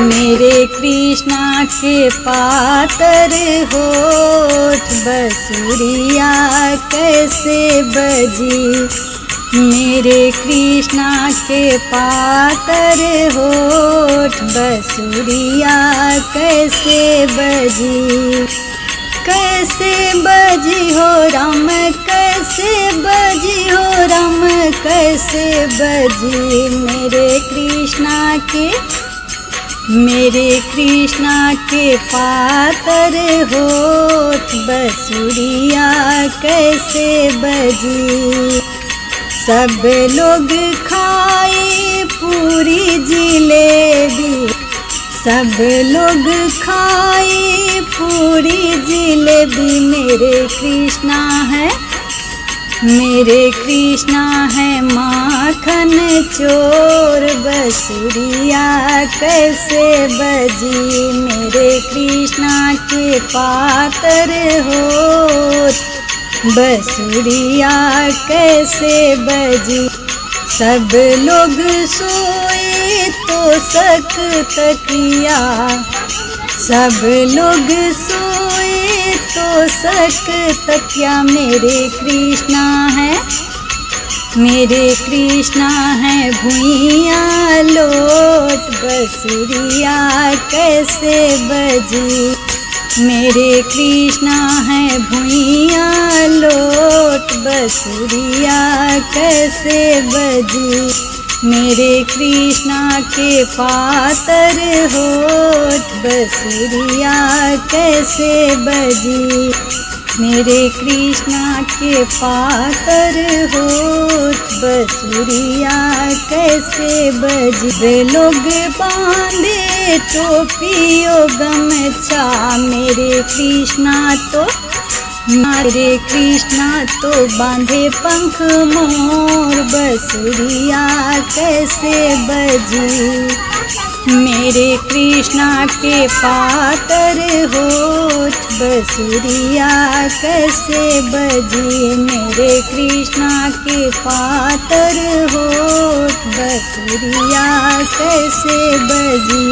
मेरे कृष्णा के पातर होठ बसुरिया कैसे बजी। मेरे कृष्णा के पातर होठ बसुरिया कैसे बजी। कैसे बजी हो राम कैसे बजी हो राम कैसे बजी। मेरे कृष्णा के पातर होठ बसुरिया कैसे बजी। सब लोग खाए पूरी जिलेबी, सब लोग खाए पूरी जिलेबी। मेरे कृष्णा है माखन चोर बसुरिया कैसे बजी। मेरे कृष्णा के पातर होठ बसुरिया कैसे बजी। सब लोग सोए तो सक तकिया, सब लोग सोए तो सक तकिया। मेरे कृष्णा है भुइया लोट बसुरिया कैसे बजी। मेरे कृष्णा है भुइया लोट बसुरिया कैसे बजी। मेरे कृष्णा के पातर होठ बसुरिया कैसे बजी। मेरे कृष्णा के पातर होठ बसुरिया कैसे बजी। वे लोग बांधे टोपियो गमछा, मेरे कृष्णा तो बांधे पंख मोर बसुरिया कैसे बजी। मेरे कृष्णा के पातर होठ बसुरिया कैसे बजी। मेरे कृष्णा के पातर होठ बसुरिया कैसे बजी।